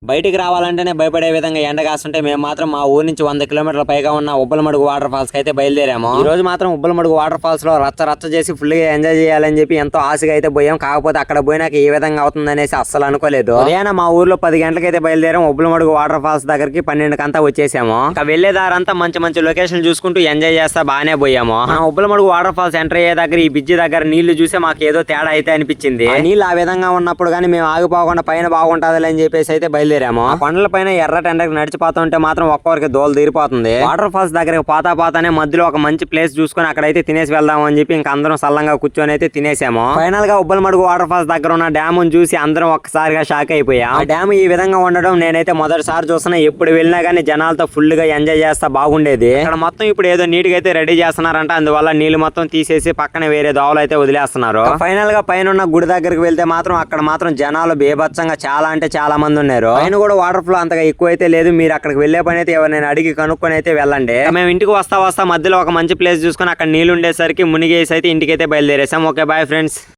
బయటికి రావాలంటేనే భయపడే విధంగా ఎండ కాస్తుంటే మేము మాత్రం మా ఊరు నుంచి 100 కిలోమీటర్ల పైగా ఉన్న ఉబ్బలమడుగు వాటర్ ఫాల్స్ కి అయితే బయలుదేరాము. ఈ రోజు మాత్రం ఉబ్బలమడుగు వాటర్ ఫాల్స్ లో రచ్చ చేసి ఫుల్ గా ఎంజాయ్ చేయాలని చెప్పి ఎంతో ఆశగా అయితే పోయాం. కాకపోతే అక్కడ పోయినాక ఏ విధంగా అవుతుంది అనేసి అస్సలు అనుకోలేదు. ఉదయాన మా ఊర్లో 10 గంటలకైతే బయలుదేరాం. ఉబ్బలమడుగు వాటర్ ఫాల్స్ దగ్గరికి 12 కంతా వచ్చేసాము. ఇంకా వెళ్లే దారంతా మంచి లొకేషన్ చూసుకుంటూ ఎంజాయ్ చేస్తా బాగానే పోయాము. ఉబ్బలమడుగు వాటర్ ఫాల్స్ ఎంటర్ అయ్యే దగ్గర ఈ బ్రిడ్జి దగ్గర నీళ్లు చూసే మాకు ఏదో తేడా అయితే అనిపించింది. నీళ్ళు ఆ విధంగా ఉన్నప్పుడు కానీ మేము ఆగిపోకుండా పైన బాగుంటది అని చెప్పేసి అయితే బయలుదేరాము. కొండల పైన ఎర్ర టెండకి నడిచిపోతుంటే మాత్రం ఒక్కొక్కరికి దోలు తీరిపోతుంది. వాటర్ ఫాల్స్ దగ్గర పోతానే మధ్యలో ఒక మంచి ప్లేస్ చూసుకుని అక్కడైతే తినేసి వెళ్దాం అని చెప్పి ఇంకా అందరం సల్లంగా కూర్చొని అయితే తినేసాము. ఫైనల్ గా ఉబ్బలమడుగు వాటర్ ఫాల్స్ దగ్గర ఉన్న డ్యామ్ చూసి అందరం ఒక్కసారిగా షాక్ అయిపోయాం. ఆ డ్యామ్ ఈ విధంగా ఉండడం నేనైతే మొదటిసారి చూస్తున్నా. ఎప్పుడు వెళ్ళినా గానీ జనాలతో ఫుల్ గా ఎంజాయ్ చేస్తా బాగుండేది. ఇక్కడ మొత్తం ఇప్పుడు ఏదో నీట్ గా అయితే రెడీ చేస్తున్నారంట. అందువల్ల నీళ్లు మొత్తం తీసేసి పక్కన వేరే దోవలు అయితే వదిలేస్తున్నారు. ఫైనల్ గా పైన గుడి దగ్గరికి వెళ్తే మాత్రం అక్కడ మాత్రం జనాలు బేభత్సంగా చాలా అంటే చాలా మంది ఉన్నారు. పైన కూడా వాటర్ ఫ్లో అంతగా ఎక్కువ అయితే లేదు. మీరు అక్కడికి వెళ్లే పని అయితే ఎవరైనా అడిగి కనుక్కొని అయితే వెళ్ళండి. మేము ఇంటికి వస్తా మధ్యలో ఒక మంచి ప్లేస్ చూసుకొని అక్కడ నీళ్ళు ఉండేసరికి మునిగేసి అయితే ఇంటికి అయితే బయలుదేరేసాం. Okay bye friends.